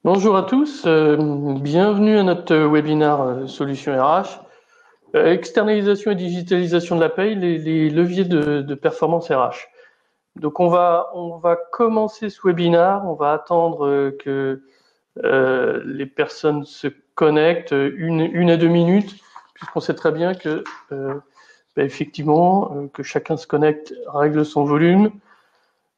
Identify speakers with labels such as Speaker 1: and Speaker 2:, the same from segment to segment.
Speaker 1: Bonjour à tous, bienvenue à notre webinaire Solutions RH. Externalisation et digitalisation de la paye, les leviers de performance RH. Donc on va commencer ce webinaire, on va attendre que les personnes se connectent une à 2 minutes, puisqu'on sait très bien que effectivement que chacun se connecte, règle son volume.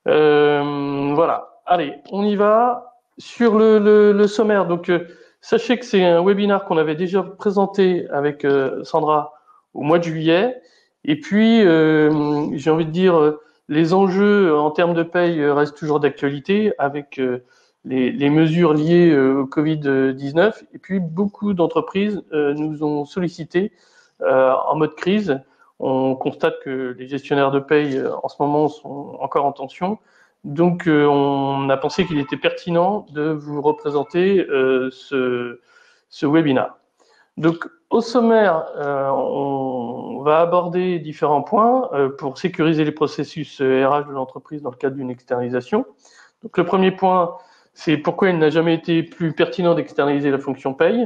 Speaker 1: Voilà, allez, on y va. Sur le sommaire, donc sachez que c'est un webinaire qu'on avait déjà présenté avec Sandra au mois de juillet. Et puis, j'ai envie de dire, les enjeux en termes de paye restent toujours d'actualité avec les mesures liées au Covid-19. Et puis, beaucoup d'entreprises nous ont sollicité en mode crise. On constate que les gestionnaires de paye en ce moment sont encore en tension. Donc, on a pensé qu'il était pertinent de vous représenter ce webinaire. Donc, au sommaire, on va aborder différents points pour sécuriser les processus RH de l'entreprise dans le cadre d'une externalisation. Donc, le premier point, c'est pourquoi il n'a jamais été plus pertinent d'externaliser la fonction paye.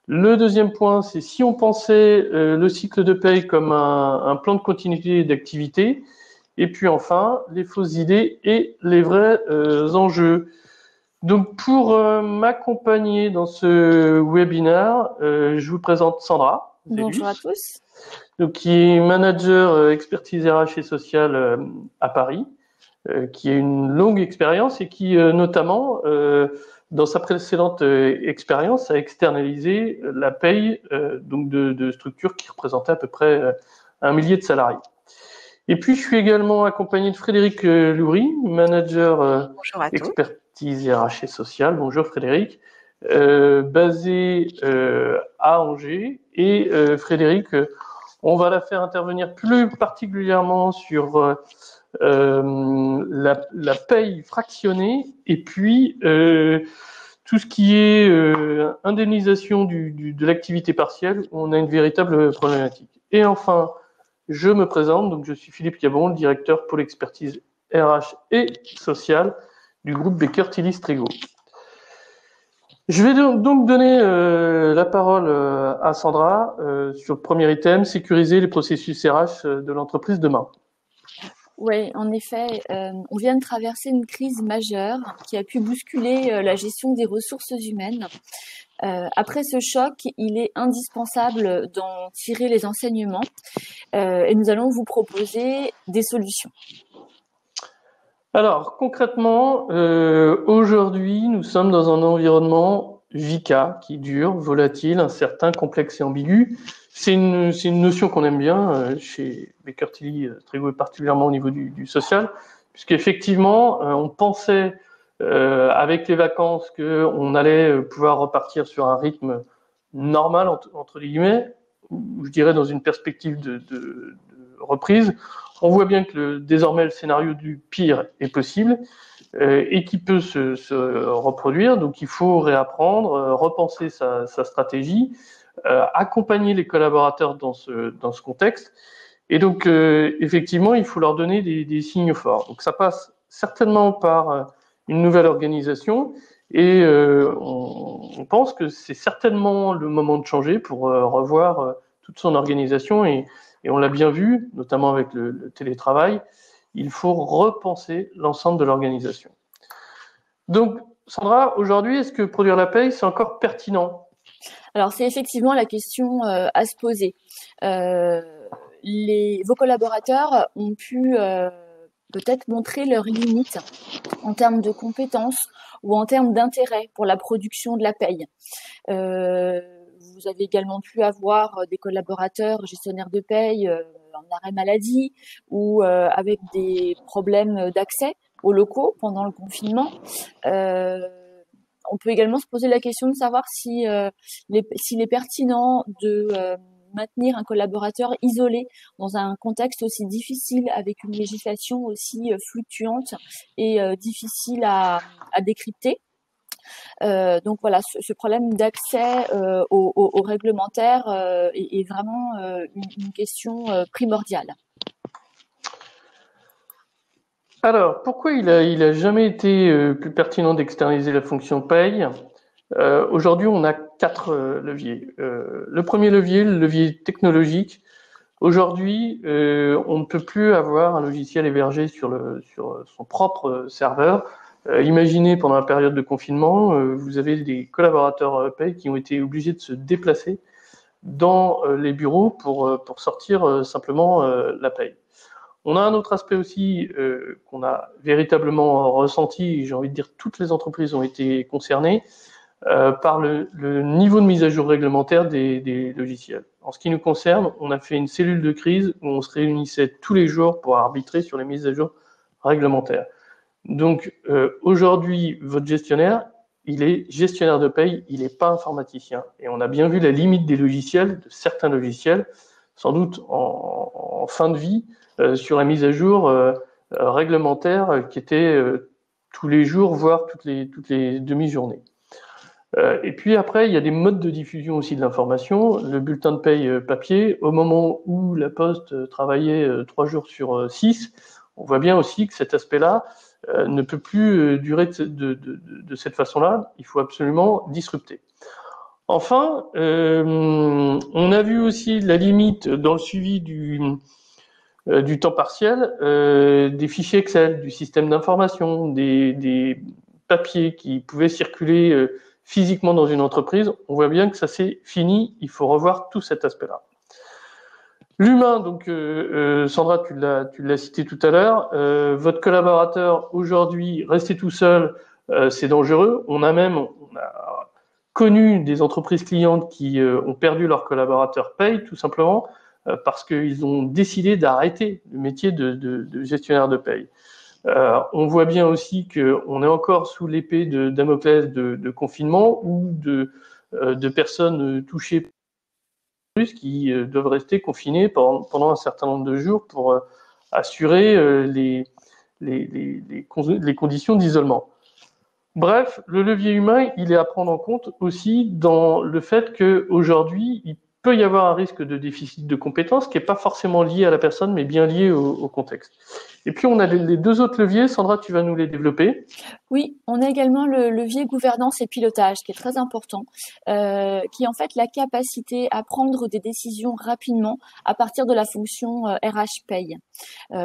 Speaker 1: Le deuxième point, c'est si on pensait le cycle de paye comme un plan de continuité d'activité. Et puis enfin, les fausses idées et les vrais enjeux. Donc pour m'accompagner dans ce webinaire, je vous présente Sandra Zellus.
Speaker 2: Bonjour à tous.
Speaker 1: Donc, qui est manager expertise RH et sociale à Paris, qui a une longue expérience et qui notamment, dans sa précédente expérience, a externalisé la paye donc de structures qui représentaient à peu près 1 millier de salariés. Et puis, je suis également accompagné de Frédéric Loury, manager expertise RH et sociale. Bonjour Frédéric, basé à Angers. Et Frédéric, on va la faire intervenir plus particulièrement sur la paye fractionnée et puis tout ce qui est indemnisation de l'activité partielle, où on a une véritable problématique. Et enfin, je me présente, donc je suis Philippe Cabon, le directeur pôle expertise RH et sociale du groupe Baker Tilly Strigo. Je vais donc donner la parole à Sandra sur le premier item, sécuriser les processus RH de l'entreprise demain.
Speaker 2: Oui, en effet, on vient de traverser une crise majeure qui a pu bousculer la gestion des ressources humaines. Après ce choc, il est indispensable d'en tirer les enseignements et nous allons vous proposer des solutions.
Speaker 1: Alors, concrètement, aujourd'hui, nous sommes dans un environnement VICA qui dure, volatile, incertain, complexe et ambigu. C'est une notion qu'on aime bien chez Baker Tilly Strigo, particulièrement au niveau du social, puisqu'effectivement, on pensait avec les vacances qu'on allait pouvoir repartir sur un rythme normal, entre guillemets, ou je dirais dans une perspective de reprise. On voit bien que désormais le scénario du pire est possible et qui peut se reproduire. Donc il faut réapprendre, repenser sa stratégie, accompagner les collaborateurs dans ce contexte. Et donc effectivement, il faut leur donner des signes forts. Donc ça passe certainement par une nouvelle organisation et on pense que c'est certainement le moment de changer pour revoir toute son organisation et on l'a bien vu, notamment avec le télétravail, il faut repenser l'ensemble de l'organisation. Donc, Sandra, aujourd'hui, est-ce que produire la paye, c'est encore pertinent ?
Speaker 2: Alors, c'est effectivement la question à se poser. Vos collaborateurs ont pu peut-être montrer leurs limites en termes de compétences ou en termes d'intérêt pour la production de la paye. Vous avez également pu avoir des collaborateurs gestionnaires de paye en arrêt maladie ou avec des problèmes d'accès aux locaux pendant le confinement. On peut également se poser la question de savoir s'il est pertinent de maintenir un collaborateur isolé dans un contexte aussi difficile avec une législation aussi fluctuante et difficile à décrypter. Donc voilà, ce problème d'accès au réglementaire est vraiment une question primordiale.
Speaker 1: Alors, pourquoi il a jamais été plus pertinent d'externaliser la fonction paye? Aujourd'hui, on a quatre leviers. Le premier levier, le levier technologique. Aujourd'hui, on ne peut plus avoir un logiciel hébergé sur son propre serveur. Imaginez pendant la période de confinement, vous avez des collaborateurs paye qui ont été obligés de se déplacer dans les bureaux pour sortir simplement la paye. On a un autre aspect aussi qu'on a véritablement ressenti, j'ai envie de dire toutes les entreprises ont été concernées, par le niveau de mise à jour réglementaire des logiciels. En ce qui nous concerne, on a fait une cellule de crise où on se réunissait tous les jours pour arbitrer sur les mises à jour réglementaires. Donc aujourd'hui, votre gestionnaire, il est gestionnaire de paye, il n'est pas informaticien. Et on a bien vu la limite des logiciels, de certains logiciels, sans doute en fin de vie, sur la mise à jour réglementaire qui était tous les jours, voire toutes les demi-journées. Et puis après, il y a des modes de diffusion aussi de l'information. Le bulletin de paye papier, au moment où la Poste travaillait 3 jours sur 6, on voit bien aussi que cet aspect-là ne peut plus durer de cette façon-là. Il faut absolument disrupter. Enfin, on a vu aussi la limite dans le suivi du temps partiel, des fichiers Excel, du système d'information, des papiers qui pouvaient circuler physiquement dans une entreprise. On voit bien que ça c'est fini, il faut revoir tout cet aspect-là. L'humain, donc Sandra, tu l'as cité tout à l'heure, votre collaborateur aujourd'hui, rester tout seul, c'est dangereux. On a connu des entreprises clientes qui ont perdu leurs collaborateurs paye, tout simplement, parce qu'ils ont décidé d'arrêter le métier de gestionnaire de paye. On voit bien aussi qu'on est encore sous l'épée de Damoclès de confinement ou de personnes touchées qui doivent rester confinées pendant un certain nombre de jours pour assurer les conditions d'isolement. Bref, le levier humain, il est à prendre en compte aussi dans le fait qu'aujourd'hui, il peut y avoir un risque de déficit de compétences qui n'est pas forcément lié à la personne, mais bien lié au contexte. Et puis, on a les deux autres leviers. Sandra, tu vas nous les développer.
Speaker 2: Oui, on a également le levier gouvernance et pilotage qui est très important, qui est en fait la capacité à prendre des décisions rapidement à partir de la fonction RH paye.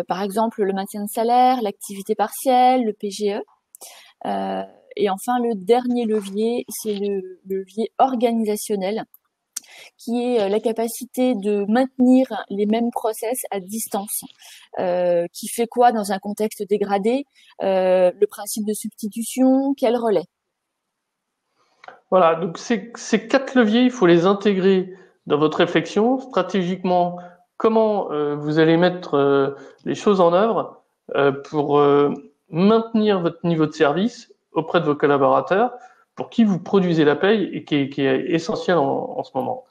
Speaker 2: Par exemple, le maintien de salaire, l'activité partielle, le PGE. Et enfin, le dernier levier, c'est le levier organisationnel, qui est la capacité de maintenir les mêmes process à distance. Qui fait quoi dans un contexte dégradé? Le principe de substitution, quel relais?
Speaker 1: Voilà, donc ces quatre leviers, il faut les intégrer dans votre réflexion. Stratégiquement, comment vous allez mettre les choses en œuvre pour maintenir votre niveau de service auprès de vos collaborateurs, pour qui vous produisez la paye et qui est essentiel en ce moment.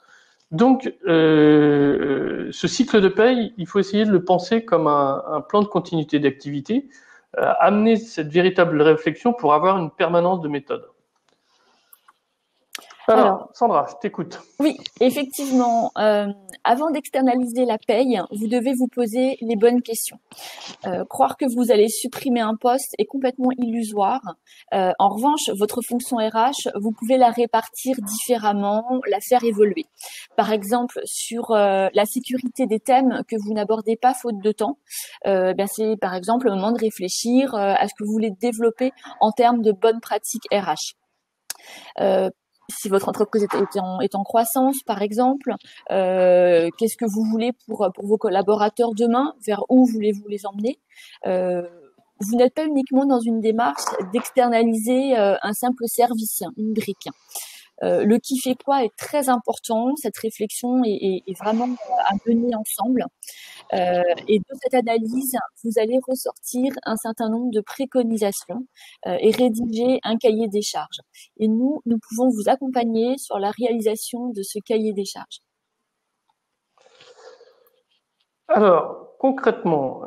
Speaker 1: Donc, ce cycle de paye, il faut essayer de le penser comme un plan de continuité d'activité, amener cette véritable réflexion pour avoir une permanence de méthode. Alors, Sandra, je t'écoute.
Speaker 2: Oui, effectivement. Avant d'externaliser la paye, vous devez vous poser les bonnes questions. Croire que vous allez supprimer un poste est complètement illusoire. En revanche, votre fonction RH, vous pouvez la répartir différemment, la faire évoluer. Par exemple, sur la sécurité des thèmes que vous n'abordez pas faute de temps, c'est par exemple le moment de réfléchir à ce que vous voulez développer en termes de bonnes pratiques RH. Si votre entreprise est en croissance, par exemple, qu'est-ce que vous voulez pour vos collaborateurs demain? Vers où voulez-vous les emmener? Vous n'êtes pas uniquement dans une démarche d'externaliser un simple service, une brique. Le qui fait quoi est très important. Cette réflexion est vraiment à mener ensemble. Et de cette analyse, vous allez ressortir un certain nombre de préconisations et rédiger un cahier des charges. Et nous pouvons vous accompagner sur la réalisation de ce cahier des charges.
Speaker 1: Alors, concrètement,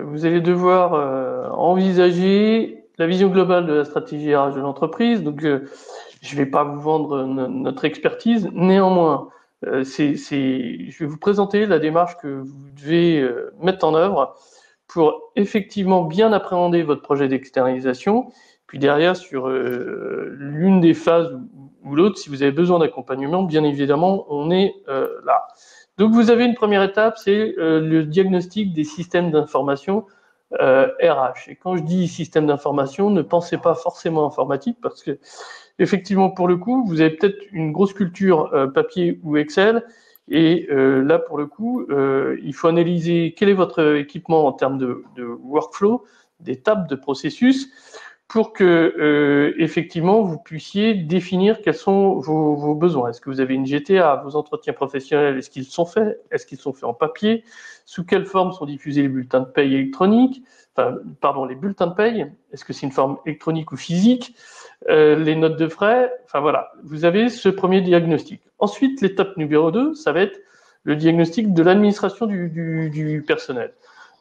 Speaker 1: vous allez devoir envisager la vision globale de la stratégie RH de l'entreprise. Donc, je ne vais pas vous vendre notre expertise. Néanmoins, je vais vous présenter la démarche que vous devez mettre en œuvre pour effectivement bien appréhender votre projet d'externalisation. Puis derrière, sur l'une des phases ou l'autre, si vous avez besoin d'accompagnement, bien évidemment, on est là. Donc vous avez une première étape, c'est le diagnostic des systèmes d'information RH. Et quand je dis système d'information, ne pensez pas forcément informatique, parce que effectivement, pour le coup, vous avez peut-être une grosse culture papier ou Excel, et là, pour le coup, il faut analyser quel est votre équipement en termes de workflow, d'étapes, de processus, pour que effectivement vous puissiez définir quels sont vos besoins. Est-ce que vous avez une GTA, vos entretiens professionnels, est-ce qu'ils sont faits? Est-ce qu'ils sont faits en papier? Sous quelle forme sont diffusés les bulletins de paye électroniques? Enfin, pardon, les bulletins de paye. Est-ce que c'est une forme électronique ou physique? Les notes de frais, enfin voilà, vous avez ce premier diagnostic. Ensuite, l'étape numéro 2, ça va être le diagnostic de l'administration du personnel.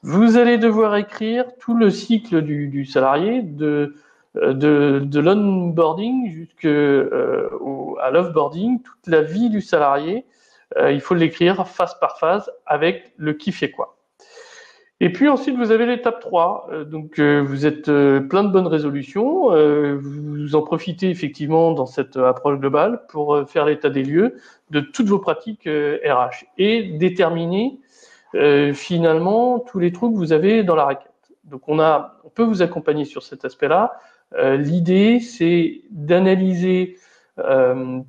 Speaker 1: Vous allez devoir écrire tout le cycle du salarié, de l'onboarding jusqu'à l'offboarding, toute la vie du salarié. Il faut l'écrire phase par phase avec le qui fait quoi. Et puis ensuite, vous avez l'étape 3. Donc, vous êtes plein de bonnes résolutions. Vous en profitez effectivement dans cette approche globale pour faire l'état des lieux de toutes vos pratiques RH et déterminer finalement tous les trous que vous avez dans la raquette. Donc, on peut vous accompagner sur cet aspect-là. L'idée, c'est d'analyser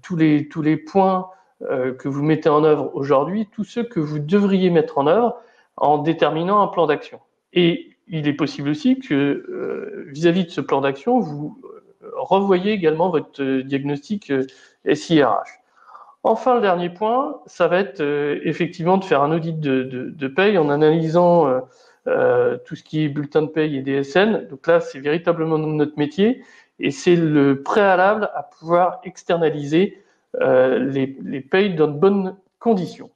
Speaker 1: tous les points que vous mettez en œuvre aujourd'hui, tous ceux que vous devriez mettre en œuvre, en déterminant un plan d'action. Et il est possible aussi que vis-à-vis de ce plan d'action, vous revoyez également votre diagnostic SIRH. Enfin, le dernier point, ça va être effectivement de faire un audit de paye en analysant tout ce qui est bulletin de paye et DSN. Donc là, c'est véritablement notre métier et c'est le préalable à pouvoir externaliser les payes dans de bonnes conditions.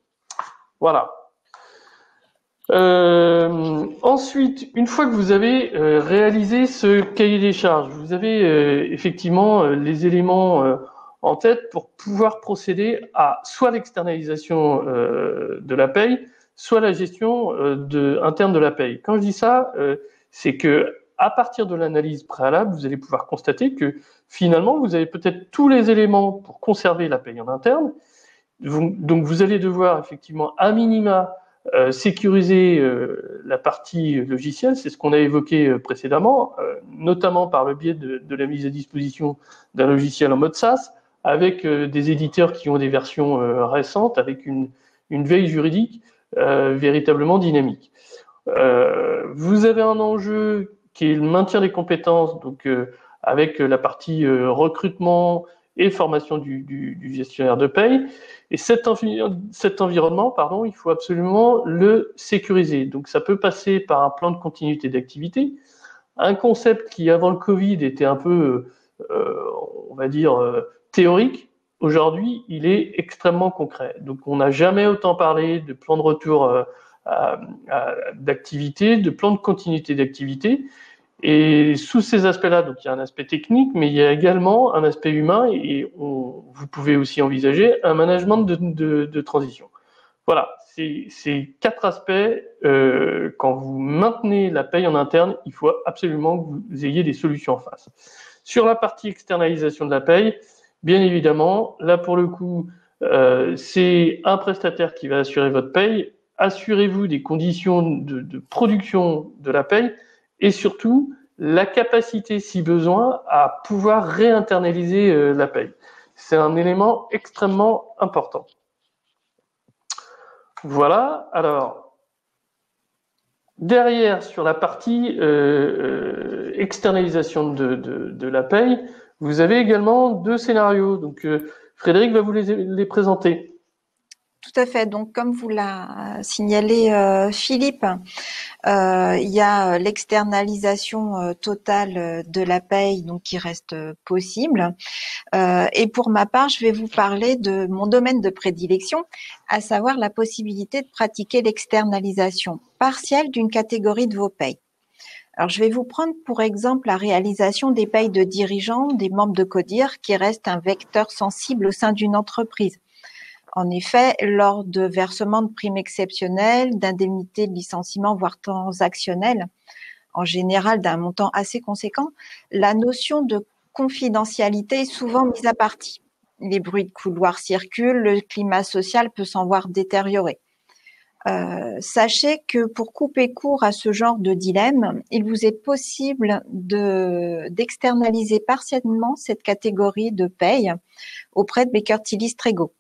Speaker 1: Voilà. Ensuite, une fois que vous avez réalisé ce cahier des charges, vous avez effectivement les éléments en tête pour pouvoir procéder à soit l'externalisation de la paye, soit la gestion interne de la paye. Quand je dis ça, c'est que à partir de l'analyse préalable, vous allez pouvoir constater que finalement, vous avez peut-être tous les éléments pour conserver la paye en interne. Donc, vous allez devoir effectivement à minima sécuriser la partie logicielle, c'est ce qu'on a évoqué précédemment, notamment par le biais de la mise à disposition d'un logiciel en mode SaaS, avec des éditeurs qui ont des versions récentes, avec une veille juridique véritablement dynamique. Vous avez un enjeu qui est le maintien des compétences, donc avec la partie recrutement et formation du gestionnaire de paye. Et cet environnement, il faut absolument le sécuriser. Donc ça peut passer par un plan de continuité d'activité, un concept qui avant le Covid était un peu, on va dire, théorique. Aujourd'hui, il est extrêmement concret. Donc on n'a jamais autant parlé de plan de retour d'activité, de plan de continuité d'activité. Et sous ces aspects-là, donc il y a un aspect technique, mais il y a également un aspect humain et vous pouvez aussi envisager un management de transition. Voilà, ces 4 aspects. Quand vous maintenez la paye en interne, il faut absolument que vous ayez des solutions en face. Sur la partie externalisation de la paye, bien évidemment, là pour le coup, c'est un prestataire qui va assurer votre paye. Assurez-vous des conditions de production de la paye et surtout la capacité, si besoin, à pouvoir réinternaliser la paye. C'est un élément extrêmement important. Voilà, alors, derrière, sur la partie externalisation de la paye, vous avez également 2 scénarios. Donc, Frédéric va vous les présenter.
Speaker 3: Tout à fait. Donc, comme vous l'a signalé Philippe, il y a l'externalisation totale de la paye, donc qui reste possible. Et pour ma part, je vais vous parler de mon domaine de prédilection, à savoir la possibilité de pratiquer l'externalisation partielle d'une catégorie de vos payes. Alors, je vais vous prendre pour exemple la réalisation des payes de dirigeants, des membres de CODIR, qui reste un vecteur sensible au sein d'une entreprise. En effet, lors de versement de primes exceptionnelles, d'indemnités de licenciement, voire transactionnelles, en général d'un montant assez conséquent, la notion de confidentialité est souvent mise à partie. Les bruits de couloir circulent, le climat social peut s'en voir détérioré. Sachez que pour couper court à ce genre de dilemme, il vous est possible d'externaliser partiellement cette catégorie de paye auprès de Baker Tilly Strego.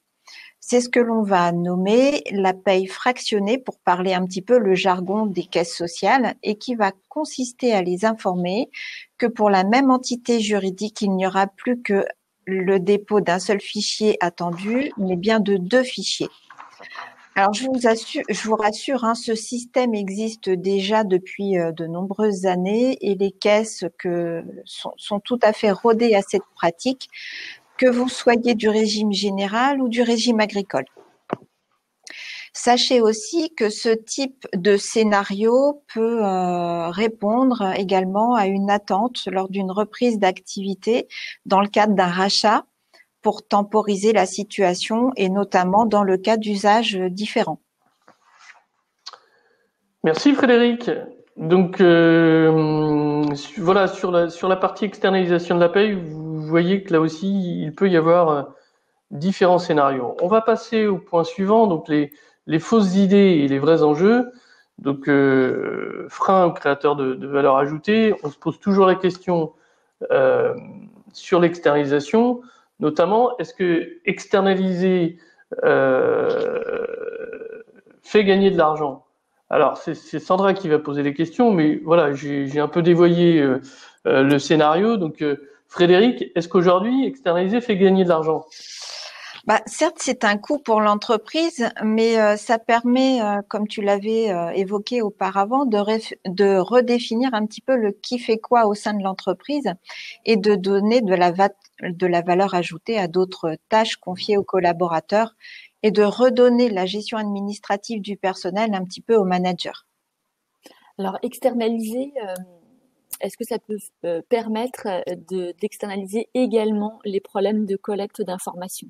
Speaker 3: C'est ce que l'on va nommer la paye fractionnée, pour parler un petit peu le jargon des caisses sociales, et qui va consister à les informer que pour la même entité juridique, il n'y aura plus que le dépôt d'un seul fichier attendu, mais bien de 2 fichiers. Alors, je vous rassure, hein, ce système existe déjà depuis de nombreuses années, et les caisses sont tout à fait rodées à cette pratique, que vous soyez du régime général ou du régime agricole. Sachez aussi que ce type de scénario peut répondre également à une attente lors d'une reprise d'activité dans le cadre d'un rachat, pour temporiser la situation, et notamment dans le cas d'usages différents.
Speaker 1: Merci Frédéric. Donc voilà, sur la partie externalisation de la paye, vous voyez que là aussi, il peut y avoir différents scénarios. On va passer au point suivant, donc les fausses idées et les vrais enjeux. Donc frein aux créateurs de valeur ajoutée, on se pose toujours la question sur l'externalisation. Notamment, est-ce que externaliser fait gagner de l'argent? Alors, c'est Sandra qui va poser les questions, mais voilà, j'ai un peu dévoyé le scénario. Donc, Frédéric, est-ce qu'aujourd'hui, externaliser fait gagner de l'argent?
Speaker 3: Certes, c'est un coût pour l'entreprise, mais ça permet, comme tu l'avais évoqué auparavant, de redéfinir un petit peu le qui fait quoi au sein de l'entreprise, et de donner de la valeur ajoutée à d'autres tâches confiées aux collaborateurs, et de redonner la gestion administrative du personnel un petit peu aux managers.
Speaker 2: Alors, externaliser, est-ce que ça peut permettre d'externaliser également les problèmes de collecte d'informations?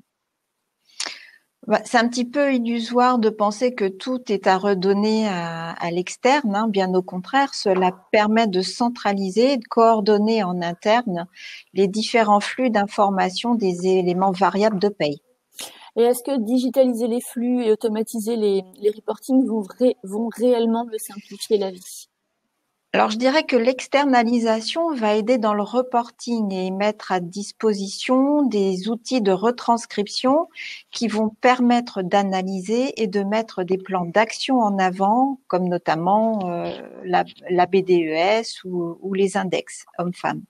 Speaker 3: C'est un petit peu illusoire de penser que tout est à redonner à l'externe, hein. Bien au contraire, cela permet de centraliser, de coordonner en interne les différents flux d'informations des éléments variables de paye.
Speaker 2: Et est-ce que digitaliser les flux et automatiser les reportings vont réellement me simplifier la vie?
Speaker 3: Alors, je dirais que l'externalisation va aider dans le reporting et mettre à disposition des outils de retranscription qui vont permettre d'analyser et de mettre des plans d'action en avant, comme notamment la BDES ou les index hommes-femmes.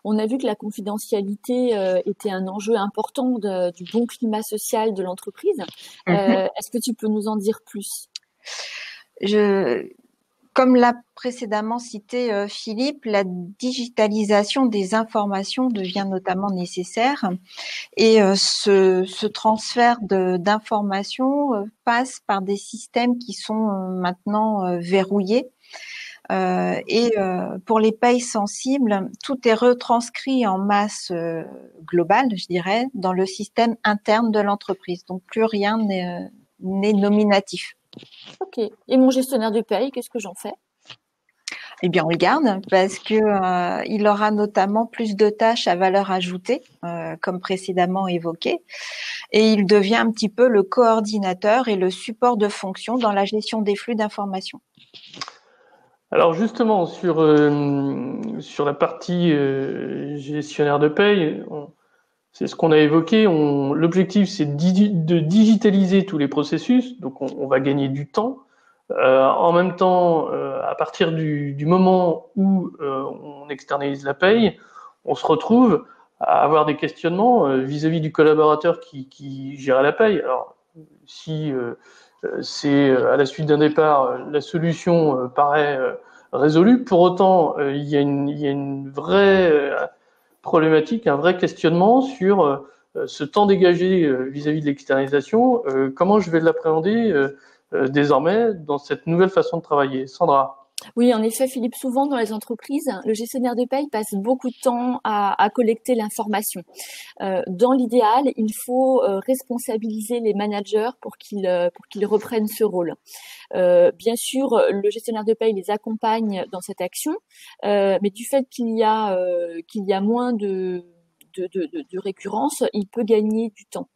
Speaker 2: On a vu que la confidentialité était un enjeu important du bon climat social de l'entreprise. Est-ce que tu peux nous en dire plus?
Speaker 3: Comme l'a précédemment cité Philippe, la digitalisation des informations devient notamment nécessaire, et ce transfert d'informations passe par des systèmes qui sont maintenant verrouillés. Et pour les payes sensibles, tout est retranscrit en masse globale, je dirais, dans le système interne de l'entreprise. Donc plus rien n'est nominatif.
Speaker 2: Ok. Et mon gestionnaire de paye, qu'est-ce que j'en fais?
Speaker 3: Eh bien, on le garde, parce que il aura notamment plus de tâches à valeur ajoutée, comme précédemment évoqué, et il devient un petit peu le coordinateur et le support de fonction dans la gestion des flux d'informations.
Speaker 1: Alors justement, sur la partie gestionnaire de paye, c'est ce qu'on a évoqué. L'objectif, c'est de digitaliser tous les processus, donc on va gagner du temps. En même temps, à partir du moment où on externalise la paye, on se retrouve à avoir des questionnements vis-à-vis du collaborateur qui gère la paye. Alors, si c'est à la suite d'un départ, la solution paraît résolue. Pour autant, il y a une vraie problématique, un vrai questionnement sur ce temps dégagé vis-à-vis de l'externalisation. Comment je vais l'appréhender désormais dans cette nouvelle façon de travailler? Sandra.
Speaker 2: Oui, en effet, Philippe, souvent dans les entreprises, le gestionnaire de paye passe beaucoup de temps à collecter l'information. Dans l'idéal, il faut responsabiliser les managers pour qu'ils reprennent ce rôle. Bien sûr, le gestionnaire de paye les accompagne dans cette action, mais du fait qu'il y a moins de récurrence, il peut gagner du temps.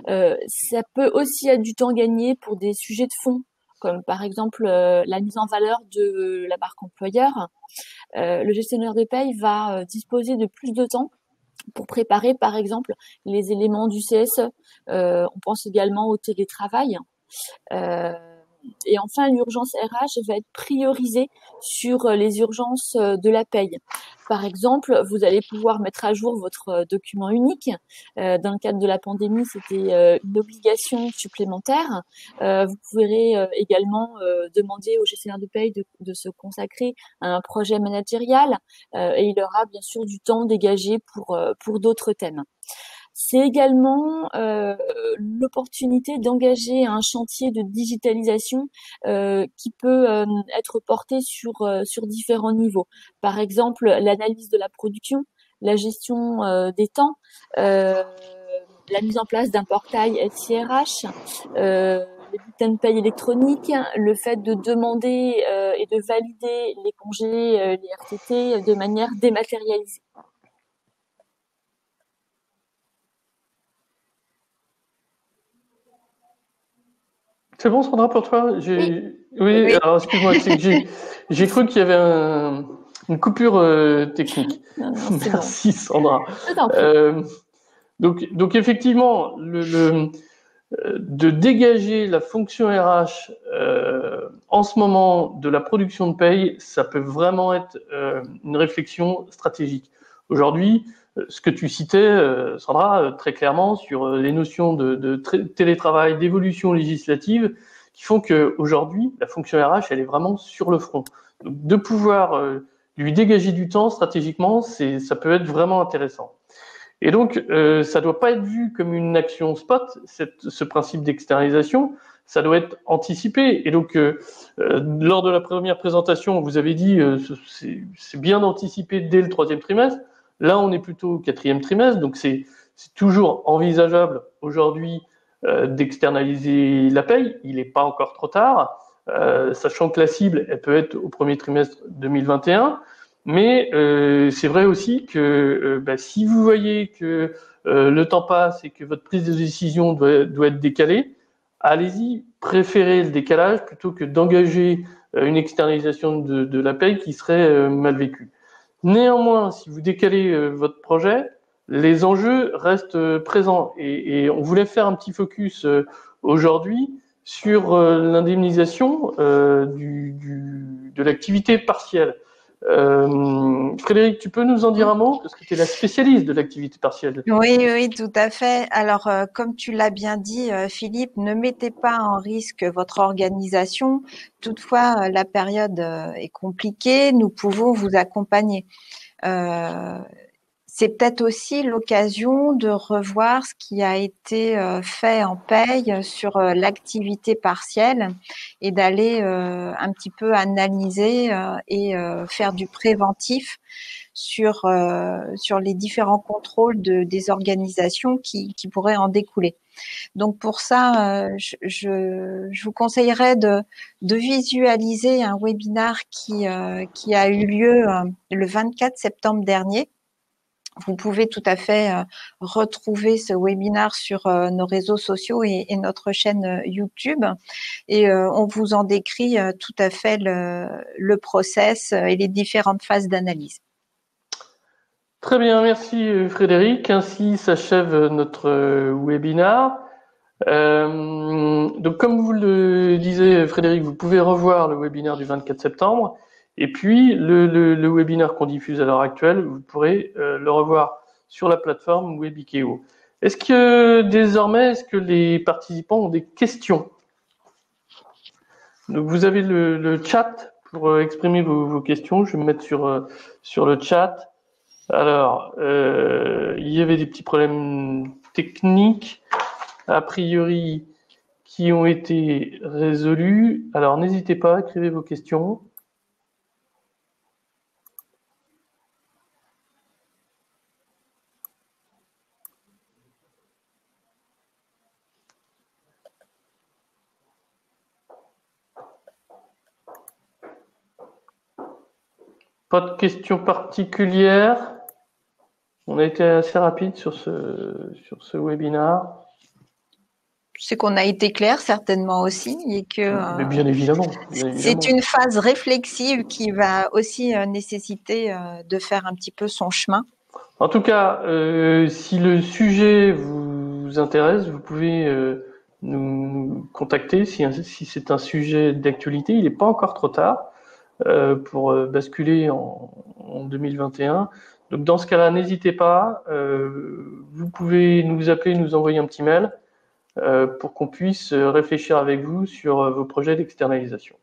Speaker 2: Ça peut aussi être du temps gagné pour des sujets de fond, comme par exemple la mise en valeur de la marque employeur. Le gestionnaire de paye va disposer de plus de temps pour préparer, par exemple, les éléments du CSE. On pense également au télétravail. Euh, et enfin, l'urgence RH va être priorisée sur les urgences de la paye. Par exemple, vous allez pouvoir mettre à jour votre document unique. Dans le cadre de la pandémie, c'était une obligation supplémentaire. Vous pourrez également demander au gestionnaire de paye de se consacrer à un projet managérial et il aura bien sûr du temps dégagé pour d'autres thèmes. C'est également l'opportunité d'engager un chantier de digitalisation qui peut être porté sur différents niveaux. Par exemple, l'analyse de la production, la gestion des temps, la mise en place d'un portail SIRH, les bulletins de paye électroniques, le fait de demander et de valider les congés, les RTT de manière dématérialisée.
Speaker 1: C'est bon, Sandra, pour toi?
Speaker 2: Oui.
Speaker 1: Oui, alors excuse-moi, c'est que j'ai cru qu'il y avait une coupure technique.
Speaker 2: Non,
Speaker 1: Merci,
Speaker 2: bon.
Speaker 1: Sandra.
Speaker 2: Je t'en prie.
Speaker 1: Donc effectivement, de dégager la fonction RH en ce moment de la production de paye, ça peut vraiment être une réflexion stratégique. Aujourd'hui, ce que tu citais, Sandra, très clairement sur les notions de télétravail, d'évolution législative, qui font que aujourd'hui, la fonction RH, elle est vraiment sur le front. Donc, de pouvoir lui dégager du temps stratégiquement, ça peut être vraiment intéressant. Et donc, ça doit pas être vu comme une action spot, ce principe d'externalisation, ça doit être anticipé. Et donc, lors de la première présentation, vous avez dit c'est bien d'anticiper dès le 3e trimestre. Là, on est plutôt au 4e trimestre, donc c'est toujours envisageable aujourd'hui d'externaliser la paye. Il n'est pas encore trop tard, sachant que la cible, elle peut être au 1er trimestre 2021. Mais c'est vrai aussi que si vous voyez que le temps passe et que votre prise de décision doit être décalée, allez-y, préférez le décalage plutôt que d'engager une externalisation de la paye qui serait mal vécue. Néanmoins, si vous décalez votre projet, les enjeux restent présents. Et on voulait faire un petit focus aujourd'hui sur l'indemnisation de l'activité partielle. Frédéric, tu peux nous en dire un mot parce que tu es la spécialiste de l'activité partielle.
Speaker 3: Oui, tout à fait. Alors, comme tu l'as bien dit, Philippe, ne mettez pas en risque votre organisation. Toutefois, la période est compliquée. Nous pouvons vous accompagner. C'est peut-être aussi l'occasion de revoir ce qui a été fait en paye sur l'activité partielle et d'aller un petit peu analyser et faire du préventif sur les différents contrôles des organisations qui pourraient en découler. Donc pour ça, je vous conseillerais de visualiser un webinaire qui a eu lieu le 24 septembre dernier. Vous pouvez tout à fait retrouver ce webinaire sur nos réseaux sociaux et notre chaîne YouTube. Et on vous en décrit tout à fait le process et les différentes phases d'analyse.
Speaker 1: Très bien, merci Frédéric. Ainsi s'achève notre webinaire. Donc comme vous le disiez Frédéric, vous pouvez revoir le webinaire du 24 septembre. Et puis, le webinaire qu'on diffuse à l'heure actuelle, vous pourrez le revoir sur la plateforme Webikeo. Est-ce que les participants ont des questions? Donc, vous avez le chat pour exprimer vos questions. Je vais me mettre sur le chat. Alors, il y avait des petits problèmes techniques, a priori, qui ont été résolus. Alors, n'hésitez pas, écrivez vos questions. Pas de questions particulières. On a été assez rapide sur ce webinaire.
Speaker 3: C'est qu'on a été clair certainement aussi et que
Speaker 1: Mais bien évidemment.
Speaker 3: c'est une phase réflexive qui va aussi nécessiter de faire un petit peu son chemin.
Speaker 1: En tout cas, si le sujet vous intéresse, vous pouvez nous contacter. Si c'est un sujet d'actualité, il n'est pas encore trop tard pour basculer en 2021. Donc dans ce cas-là, n'hésitez pas. Vous pouvez nous appeler, nous envoyer un petit mail pour qu'on puisse réfléchir avec vous sur vos projets d'externalisation.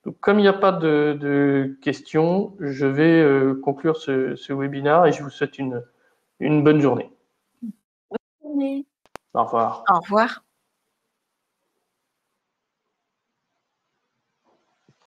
Speaker 1: Donc, comme il n'y a pas de questions, je vais conclure ce webinaire et je vous souhaite une bonne journée.
Speaker 2: Bonne journée.
Speaker 1: Au revoir.
Speaker 3: Au revoir.